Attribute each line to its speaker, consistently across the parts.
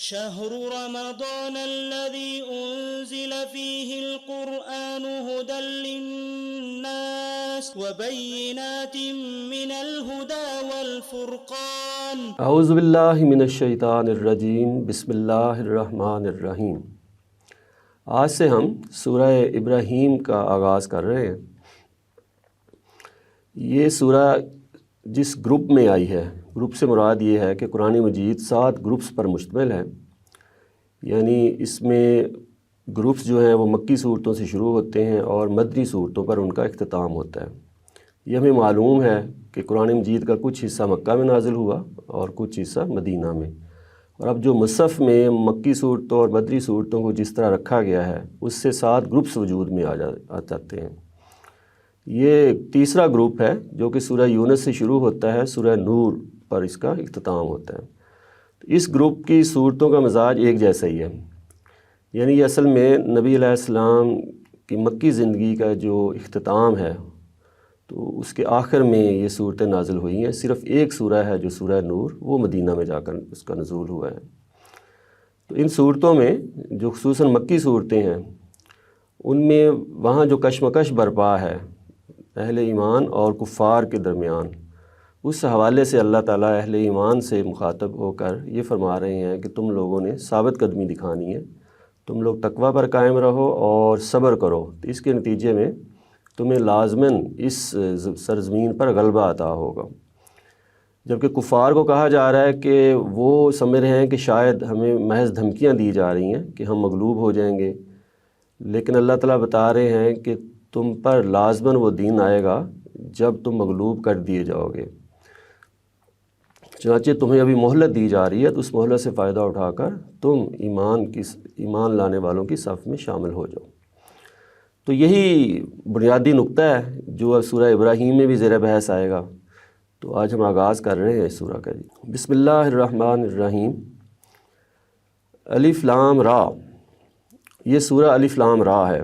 Speaker 1: شهر رمضان الذي أنزل فيه القرآن هدى للناس وبينات من الهدى والفرقان
Speaker 2: اعوذ باللہ من الشیطان الرجیم بسم اللہ الرحمن الرحیم۔ آج سے ہم سورہ ابراہیم کا آغاز کر رہے ہیں۔ یہ سورہ جس گروپ میں آئی ہے، گروپ سے مراد یہ ہے کہ قرآن مجید 7 گروپس پر مشتمل ہے، یعنی اس میں گروپس جو ہیں وہ مکی صورتوں سے شروع ہوتے ہیں اور مدنی صورتوں پر ان کا اختتام ہوتا ہے۔ یہ ہمیں معلوم ہے کہ قرآن مجید کا کچھ حصہ مکہ میں نازل ہوا اور کچھ حصہ مدینہ میں، اور اب جو مصحف میں مکی صورتوں اور مدنی صورتوں کو جس طرح رکھا گیا ہے اس سے 7 گروپس وجود میں آ جاتے ہیں۔ یہ تیسرا گروپ ہے جو کہ سورہ یونس سے شروع ہوتا ہے، سورہ نور پر اس کا اختتام ہوتا ہے۔ اس گروپ کی صورتوں کا مزاج ایک جیسا ہی ہے، یعنی یہ اصل میں نبی علیہ السلام کی مکی زندگی کا جو اختتام ہے تو اس کے آخر میں یہ صورتیں نازل ہوئی ہیں۔ صرف ایک سورہ ہے جو سورہ نور، وہ مدینہ میں جا کر اس کا نزول ہوا ہے۔ تو ان صورتوں میں جو خصوصاً مکی صورتیں ہیں ان میں وہاں جو کشمکش برپا ہے اہل ایمان اور کفار کے درمیان، اس حوالے سے اللہ تعالیٰ اہل ایمان سے مخاطب ہو کر یہ فرما رہے ہیں کہ تم لوگوں نے ثابت قدمی دکھانی ہے، تم لوگ تقوی پر قائم رہو اور صبر کرو، تو اس کے نتیجے میں تمہیں لازماً اس سرزمین پر غلبہ عطا ہوگا۔ جبکہ کفار کو کہا جا رہا ہے کہ وہ سمجھ رہے ہیں کہ شاید ہمیں محض دھمکیاں دی جا رہی ہیں کہ ہم مغلوب ہو جائیں گے، لیکن اللہ تعالیٰ بتا رہے ہیں کہ تم پر لازماً وہ دین آئے گا جب تم مغلوب کر دیے جاؤ گے۔ چنانچہ تمہیں ابھی مہلت دی جا رہی ہے، تو اس مہلت سے فائدہ اٹھا کر تم ایمان لانے والوں کی صف میں شامل ہو جاؤ۔ تو یہی بنیادی نقطہ ہے جو سورہ ابراہیم میں بھی زیر بحث آئے گا۔ تو آج ہم آغاز کر رہے ہیں اس سورہ کا۔ بسم اللہ الرحمن الرحیم۔ الف لام را، یہ سورہ الف لام را ہے۔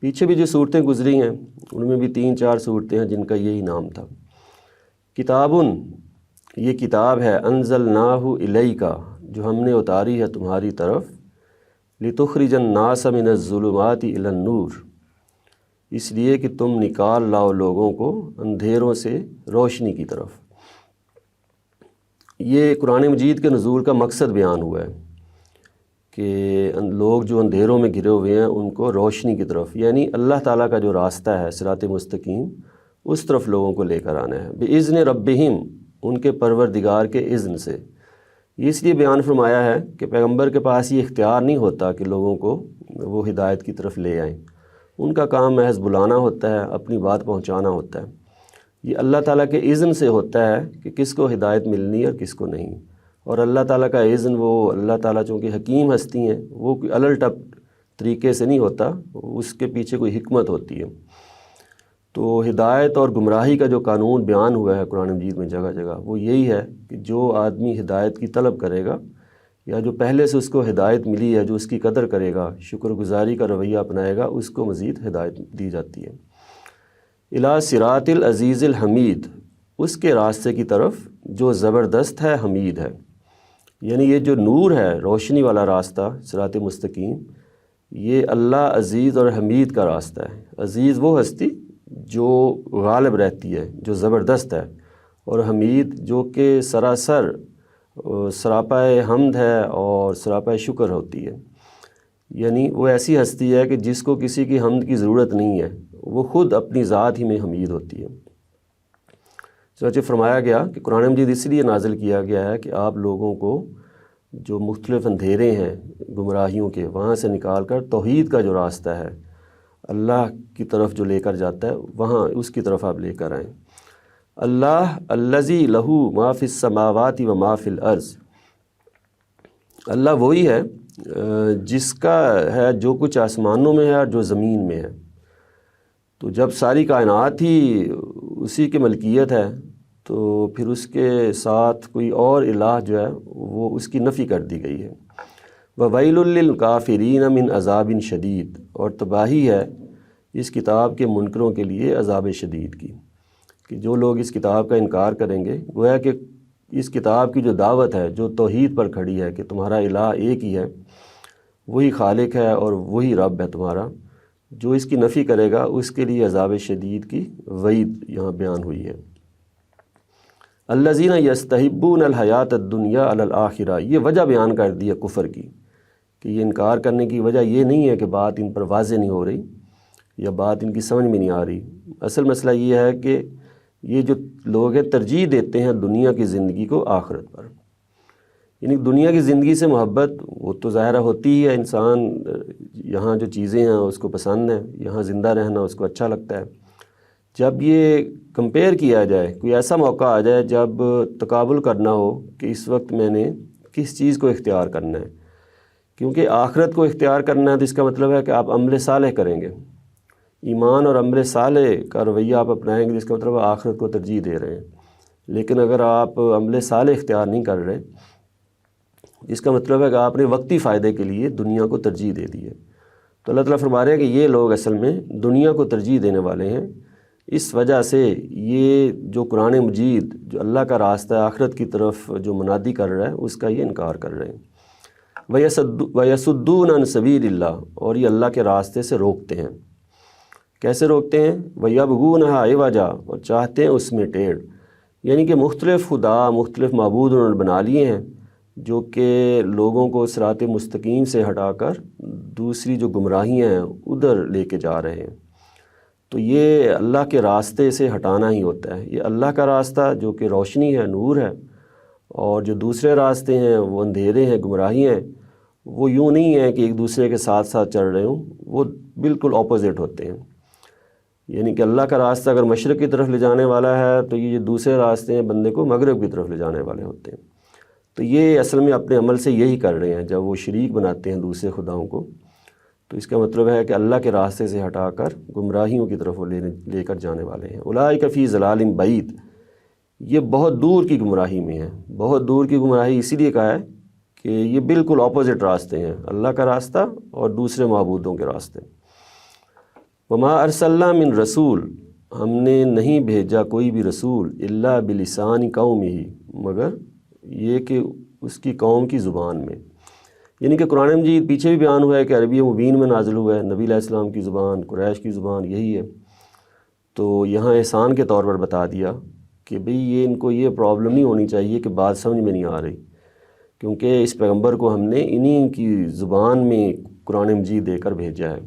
Speaker 2: پیچھے بھی جو صورتیں گزری ہیں ان میں بھی 3-4 صورتیں ہیں جن کا یہی نام تھا۔ کتابن، یہ کتاب ہے، انزلناہ الیک، جو ہم نے اتاری ہے تمہاری طرف، لتخرج الناس من الظلمات الی النور، اس لیے کہ تم نکال لاؤ لوگوں کو اندھیروں سے روشنی کی طرف۔ یہ قرآن مجید کے نزول کا مقصد بیان ہوا ہے کہ لوگ جو اندھیروں میں گھرے ہوئے ہیں ان کو روشنی کی طرف، یعنی اللہ تعالیٰ کا جو راستہ ہے صراط مستقیم، اس طرف لوگوں کو لے کر آنا ہے۔ بِإِذْنِ رَبِّهِمْ، ان کے پروردگار کے اذن سے۔ یہ اس لیے بیان فرمایا ہے کہ پیغمبر کے پاس یہ اختیار نہیں ہوتا کہ لوگوں کو وہ ہدایت کی طرف لے آئیں، ان کا کام محض بلانا ہوتا ہے، اپنی بات پہنچانا ہوتا ہے۔ یہ اللہ تعالیٰ کے اذن سے ہوتا ہے کہ کس کو ہدایت ملنی ہے اور کس کو نہیں۔ اور اللہ تعالیٰ کا اذن، وہ اللہ تعالیٰ چونکہ حکیم ہستی ہیں، وہ کوئی الٹ طریقے سے نہیں ہوتا، اس کے پیچھے کوئی حکمت ہوتی ہے۔ تو ہدایت اور گمراہی کا جو قانون بیان ہوا ہے قرآن مجید میں جگہ جگہ، وہ یہی ہے کہ جو آدمی ہدایت کی طلب کرے گا یا جو پہلے سے اس کو ہدایت ملی ہے، جو اس کی قدر کرے گا، شکر گزاری کا رویہ اپنائے گا، اس کو مزید ہدایت دی جاتی ہے۔ الی صراط العزیز الحمید، اس کے راستے کی طرف جو زبردست ہے، حمید ہے۔ یعنی یہ جو نور ہے، روشنی والا راستہ صراط مستقیم، یہ اللہ عزیز اور حمید کا راستہ ہے۔ عزیز وہ ہستی جو غالب رہتی ہے، جو زبردست ہے، اور حمید جو کہ سراسر سراپائے حمد ہے اور سراپائے شکر ہوتی ہے۔ یعنی وہ ایسی ہستی ہے کہ جس کو کسی کی حمد کی ضرورت نہیں ہے، وہ خود اپنی ذات ہی میں حمید ہوتی ہے۔ چنانچہ فرمایا گیا کہ قرآن مجید اس لیے نازل کیا گیا ہے کہ آپ لوگوں کو جو مختلف اندھیرے ہیں گمراہیوں کے، وہاں سے نکال کر توحید کا جو راستہ ہے اللہ کی طرف جو لے کر جاتا ہے، وہاں اس کی طرف آپ لے کر آئیں۔ اللہ الذی لہ ما فی السماوات و ما فی الارض، اللہ وہی ہے جس کا ہے جو کچھ آسمانوں میں ہے اور جو زمین میں ہے۔ تو جب ساری کائنات ہی اسی کی ملکیت ہے تو پھر اس کے ساتھ کوئی اور الہ جو ہے وہ اس کی نفی کر دی گئی ہے۔ وَوَيْلٌ لِّلْكَافِرِينَ مِنْ عَذَابٍ شَدِيدٍ، اور تباہی ہے اس کتاب کے منکروں کے لیے عذاب شدید کی، کہ جو لوگ اس کتاب کا انکار کریں گے، گویا کہ اس کتاب کی جو دعوت ہے جو توحید پر کھڑی ہے کہ تمہارا الہ ایک ہی ہے، وہی خالق ہے اور وہی رب ہے تمہارا، جو اس کی نفی کرے گا اس کے لیے عذاب شدید کی وعید یہاں بیان ہوئی ہے۔ الذین یستحبون الحیات الدنیا علی الآخرہ، یہ وجہ بیان کر دی ہے کفر کی، کہ یہ انکار کرنے کی وجہ یہ نہیں ہے کہ بات ان پر واضح نہیں ہو رہی یا بات ان کی سمجھ میں نہیں آ رہی۔ اصل مسئلہ یہ ہے کہ یہ جو لوگ ہیں ترجیح دیتے ہیں دنیا کی زندگی کو آخرت پر، یعنی دنیا کی زندگی سے محبت وہ تو ظاہرہ ہوتی ہی ہے، انسان یہاں جو چیزیں ہیں اس کو پسند ہیں، یہاں زندہ رہنا اس کو اچھا لگتا ہے۔ جب یہ کمپیئر کیا جائے، کوئی ایسا موقع آ جائے جب تقابل کرنا ہو کہ اس وقت میں نے کس چیز کو اختیار کرنا ہے، کیونکہ آخرت کو اختیار کرنا ہے تو اس کا مطلب ہے کہ آپ عمل صالح کریں گے، ایمان اور عمل صالح کا رویہ آپ اپنائیں گے، جس کا مطلب آخرت کو ترجیح دے رہے ہیں۔ لیکن اگر آپ عمل صالح اختیار نہیں کر رہے، اس کا مطلب ہے کہ آپ نے وقتی فائدے کے لیے دنیا کو ترجیح دے دی ہے۔ تو اللہ تعالیٰ فرما رہے ہیں کہ یہ لوگ اصل میں دنیا کو ترجیح دینے والے ہیں، اس وجہ سے یہ جو قرآن مجید جو اللہ کا راستہ آخرت کی طرف جو منادی کر رہا ہے اس کا یہ انکار کر رہے ہیں۔ وَيَصُدُّونَ عَنْ سَبِيلِ اللَّهِ، اور یہ اللہ کے راستے سے روکتے ہیں۔ کیسے روکتے ہیں؟ وَيَبْغُونَهَا عِوَجًا، اور چاہتے ہیں اس میں ٹیڑھ، یعنی کہ مختلف خدا، مختلف معبود انہوں نے بنا لیے ہیں جو کہ لوگوں کو صراط مستقیم سے ہٹا کر دوسری جو گمراہیاں ہیں ادھر لے کے جا رہے ہیں۔ تو یہ اللہ کے راستے سے ہٹانا ہی ہوتا ہے۔ یہ اللہ کا راستہ جو کہ روشنی ہے، نور ہے، اور جو دوسرے راستے ہیں وہ اندھیرے ہیں، گمراہی ہیں، وہ یوں نہیں ہیں کہ ایک دوسرے کے ساتھ ساتھ چل رہے ہوں، وہ بالکل اپوزٹ ہوتے ہیں۔ یعنی کہ اللہ کا راستہ اگر مشرق کی طرف لے جانے والا ہے تو یہ جو دوسرے راستے ہیں بندے کو مغرب کی طرف لے جانے والے ہوتے ہیں۔ تو یہ اصل میں اپنے عمل سے یہی کر رہے ہیں، جب وہ شریک بناتے ہیں دوسرے خداؤں کو تو اس کا مطلب ہے کہ اللہ کے راستے سے ہٹا کر گمراہیوں کی طرف وہ لے کر جانے والے ہیں۔ اولئک فی ضلال بعید، یہ بہت دور کی گمراہی میں ہیں۔ بہت دور کی گمراہی اسی لیے کہا ہے کہ یہ بالکل اپوزٹ راستے ہیں، اللہ کا راستہ اور دوسرے معبودوں کے راستے۔ وما ارسلنا من رسول، ہم نے نہیں بھیجا کوئی بھی رسول الا بلسان قومہ، مگر یہ کہ اس کی قوم کی زبان میں، یعنی کہ قرآن مجید پیچھے بھی بیان ہوا ہے کہ عربی مبین میں نازل ہوا ہے، نبی علیہ السلام کی زبان، قریش کی زبان یہی ہے۔ تو یہاں احسان کے طور پر بتا دیا کہ بھئی یہ ان کو یہ پرابلم نہیں ہونی چاہیے کہ بات سمجھ میں نہیں آ رہی، کیونکہ اس پیغمبر کو ہم نے انہی کی زبان میں قرآن مجید دے کر بھیجا ہے۔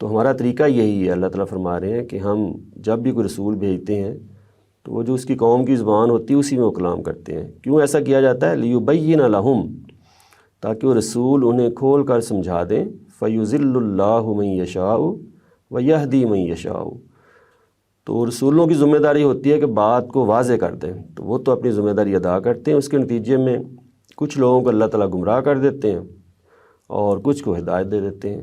Speaker 2: تو ہمارا طریقہ یہی ہے، اللہ تعالیٰ فرما رہے ہیں کہ ہم جب بھی کوئی رسول بھیجتے ہیں تو وہ جو اس کی قوم کی زبان ہوتی ہے اسی میں وہ کلام کرتے ہیں۔ کیوں ایسا کیا جاتا ہے؟ لیبین لہم، تاکہ وہ رسول انہیں کھول کر سمجھا دیں۔ فیضل اللہ من یشاء ویہدی من یشاء، تو رسولوں کی ذمہ داری ہوتی ہے کہ بات کو واضح کر دیں، تو وہ تو اپنی ذمہ داری ادا کرتے ہیں، اس کے نتیجے میں کچھ لوگوں کو اللہ تعالیٰ گمراہ کر دیتے ہیں اور کچھ کو ہدایت دے دیتے ہیں۔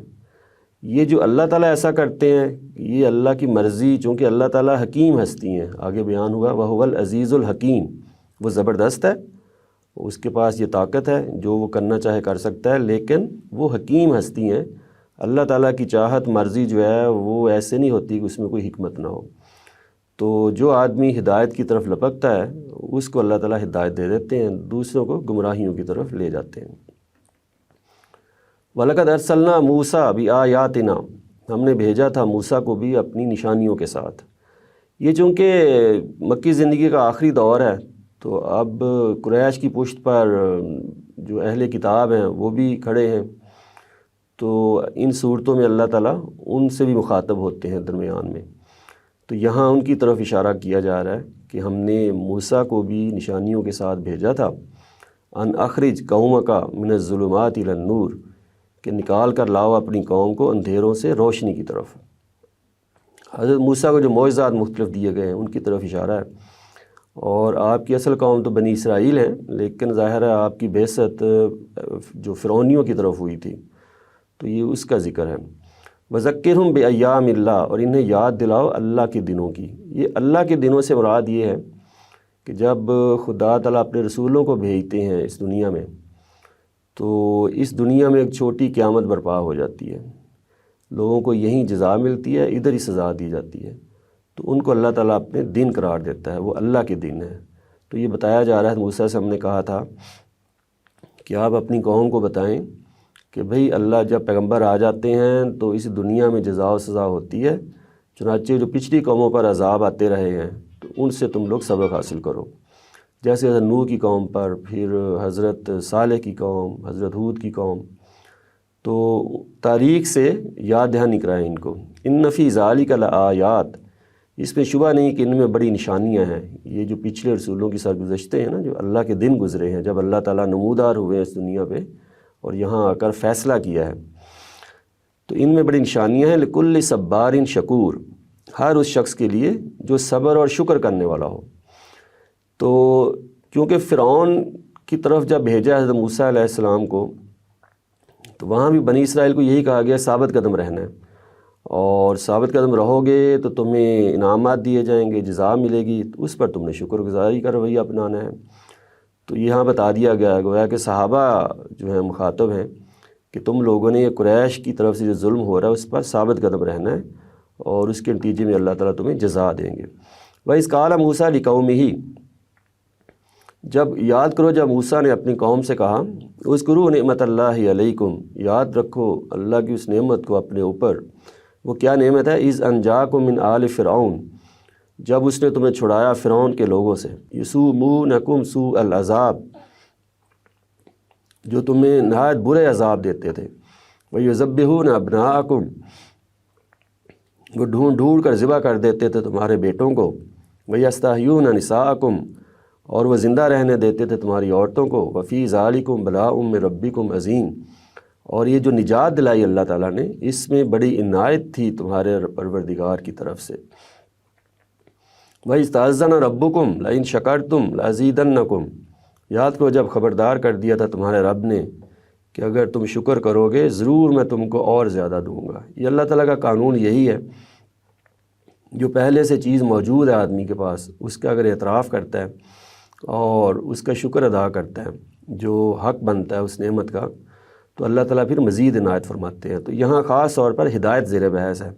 Speaker 2: یہ جو اللہ تعالیٰ ایسا کرتے ہیں یہ اللہ کی مرضی، چونکہ اللہ تعالیٰ حکیم ہستی ہیں، آگے بیان ہوا وَهُوَ الْعَزِيزُ الْحَكِيمُ، وہ زبردست ہے، اس کے پاس یہ طاقت ہے، جو وہ کرنا چاہے کر سکتا ہے، لیکن وہ حکیم ہستی ہیں۔ اللہ تعالیٰ کی چاہت مرضی جو ہے وہ ایسے نہیں ہوتی کہ اس میں کوئی حکمت نہ ہو۔ تو جو آدمی ہدایت کی طرف لپکتا ہے اس کو اللہ تعالیٰ ہدایت دے دیتے ہیں، دوسروں کو گمراہیوں کی طرف لے جاتے ہیں۔ وَلَقَدْ أَرْسَلْنَا مُوسَىٰ بِآيَاتِنَا، ہم نے بھیجا تھا موسیٰ کو بھی اپنی نشانیوں کے ساتھ۔ یہ چونکہ مکی زندگی کا آخری دور ہے تو اب قریش کی پشت پر جو اہل کتاب ہیں وہ بھی کھڑے ہیں، تو ان صورتوں میں اللہ تعالیٰ ان سے بھی مخاطب ہوتے ہیں درمیان میں۔ تو یہاں ان کی طرف اشارہ کیا جا رہا ہے کہ ہم نے موسیٰ کو بھی نشانیوں کے ساتھ بھیجا تھا، ان اخرج قومک من الظلمات الی النور، کہ نکال کر لاؤ اپنی قوم کو اندھیروں سے روشنی کی طرف۔ حضرت موسیٰ کو جو معجزات مختلف دیے گئے ہیں ان کی طرف اشارہ ہے، اور آپ کی اصل قوم تو بنی اسرائیل ہیں، لیکن ظاہر ہے آپ کی بعثت جو فرعونیوں کی طرف ہوئی تھی تو یہ اس کا ذکر ہے۔ وَذَكِّرْهُمْ بِأَيَّامِ اللَّهِ، اور انہیں یاد دلاؤ اللہ کے دنوں کی۔ یہ اللہ کے دنوں سے مراد یہ ہے کہ جب خدا تعالیٰ اپنے رسولوں کو بھیجتے ہیں اس دنیا میں تو اس دنیا میں ایک چھوٹی قیامت برپا ہو جاتی ہے، لوگوں کو یہیں جزا ملتی ہے، ادھر ہی سزا دی جاتی ہے، تو ان کو اللہ تعالیٰ اپنے دن قرار دیتا ہے، وہ اللہ کے دن ہیں۔ تو یہ بتایا جا رہا ہے موسیٰ سے ہم نے کہا تھا کہ آپ اپنی قوم کو بتائیں کہ بھئی اللہ جب پیغمبر آ جاتے ہیں تو اس دنیا میں جزا و سزا ہوتی ہے، چنانچہ جو پچھلی قوموں پر عذاب آتے رہے ہیں تو ان سے تم لوگ سبق حاصل کرو، جیسے حضرت نوح کی قوم پر، پھر حضرت صالح کی قوم، حضرت ہود کی قوم، تو تاریخ سے یاد دہانی کرائیں ان کو۔ ان فی ذالک لآیات، اس میں شبہ نہیں کہ ان میں بڑی نشانیاں ہیں۔ یہ جو پچھلے رسولوں کی سرگزشتیں ہیں نا، جو اللہ کے دن گزرے ہیں جب اللہ تعالیٰ نمودار ہوئے اس دنیا پہ اور یہاں آ کر فیصلہ کیا ہے، تو ان میں بڑی نشانیاں ہیں۔ لکل صبار شکور، ہر اس شخص کے لیے جو صبر اور شکر کرنے والا ہو۔ تو کیونکہ فرعون کی طرف جب بھیجا حضرت موسیٰ علیہ السلام کو، تو وہاں بھی بنی اسرائیل کو یہی کہا گیا ثابت قدم رہنا ہے، اور ثابت قدم رہو گے تو تمہیں انعامات دیے جائیں گے، جزا ملے گی، تو اس پر تم نے شکر گزاری کا رویہ اپنانا ہے۔ تو یہاں بتا دیا گیا ہے، گویا کہ صحابہ جو ہیں مخاطب ہیں کہ تم لوگوں نے قریش کی طرف سے جو ظلم ہو رہا ہے اس پر ثابت قدم رہنا ہے، اور اس کے نتیجے میں اللہ تعالیٰ تمہیں جزا دیں گے۔ وَإِذْ قَالَ مُوسَىٰ لِقَوْمِهِ، جب یاد کرو جب موسیٰ نے اپنی قوم سے کہا، اذکروا نعمت اللہ علیکم، یاد رکھو اللہ کی اس نعمت کو اپنے اوپر۔ وہ کیا نعمت ہے؟ اذ انجاکم من آل فرعون، جب اس نے تمہیں چھڑایا فرعون کے لوگوں سے، یسومونکم سوء العذاب، جو تمہیں نہایت برے عذاب دیتے تھے، ویذبحون ابناءکم، وہ ڈھونڈ ڈھونڈ کر ذبح کر دیتے تھے تمہارے بیٹوں کو، ویستحیون نساءکم، اور وہ زندہ رہنے دیتے تھے تمہاری عورتوں کو، وفی ذالکم بلاء من ربکم عظیم، اور یہ جو نجات دلائی اللہ تعالیٰ نے، اس میں بڑی عنایت تھی تمہارے پروردگار کی طرف سے۔ وَإِذْ تَأَذَّنَ رَبُّكُمْ لَئِن شَكَرْتُمْ لَأَزِيدَنَّكُمْ، یاد کرو جب خبردار کر دیا تھا تمہارے رب نے کہ اگر تم شکر کرو گے ضرور میں تم کو اور زیادہ دوں گا۔ یہ اللہ تعالیٰ کا قانون یہی ہے، جو پہلے سے چیز موجود ہے آدمی کے پاس، اس کا اگر اعتراف کرتا ہے اور اس کا شکر ادا کرتا ہے، جو حق بنتا ہے اس نعمت کا، تو اللہ تعالیٰ پھر مزید عنایت فرماتے ہیں۔ تو یہاں خاص طور پر ہدایت زیر بحث ہے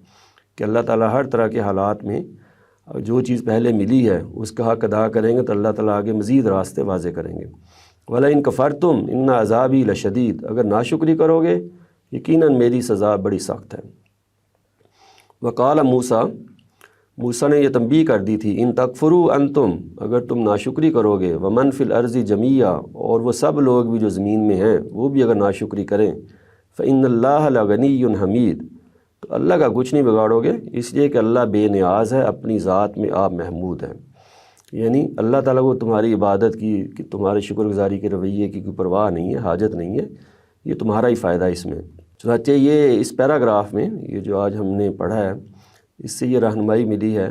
Speaker 2: کہ اللہ تعالیٰ ہر طرح کے حالات میں جو چیز پہلے ملی ہے اس کا حق ادا کریں گے تو اللہ تعالیٰ آگے مزید راستے واضح کریں گے۔ وَلَئِن كَفَرْتُمْ إِنَّ عَذَابِي لَشَدِيدٌ، اگر ناشکری کرو گے یقیناً میری سزا بڑی سخت ہے۔ وَقَالَ موسیٰ، موسیٰ نے یہ تنبیہ کر دی تھی، ان تکفروا انتم، اگر تم ناشکری کرو گے، ومن فی الارض جمیعا، اور وہ سب لوگ بھی جو زمین میں ہیں وہ بھی اگر ناشکری کریں، فإن اللہ لغنی حمید، تو اللہ کا کچھ نہیں بگاڑو گے، اس لیے کہ اللہ بے نیاز ہے، اپنی ذات میں آپ محمود ہیں۔ یعنی اللہ تعالیٰ کو تمہاری عبادت کی، کہ تمہارے شکر گزاری کے رویے کی کوئی پرواہ نہیں ہے، حاجت نہیں ہے، یہ تمہارا ہی فائدہ اس میں۔ چنانچہ یہ اس پیراگراف میں یہ جو آج ہم نے پڑھا ہے، اس سے یہ رہنمائی ملی ہے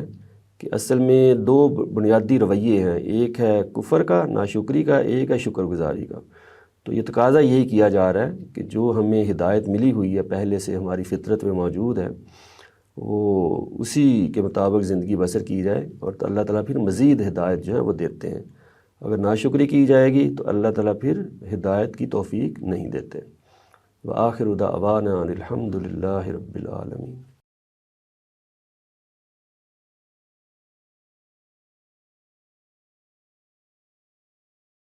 Speaker 2: کہ اصل میں دو بنیادی رویے ہیں، ایک ہے کفر کا، ناشکری کا، ایک ہے شکر گزاری کا۔ تو یہ تقاضا یہی کیا جا رہا ہے کہ جو ہمیں ہدایت ملی ہوئی ہے پہلے سے ہماری فطرت میں موجود ہے، وہ اسی کے مطابق زندگی بسر کی جائے، اور اللہ تعالیٰ پھر مزید ہدایت جو ہے وہ دیتے ہیں۔ اگر ناشکری کی جائے گی تو اللہ تعالیٰ پھر ہدایت کی توفیق نہیں دیتے۔ وآخر دعوانا الحمد للہ رب العالمین۔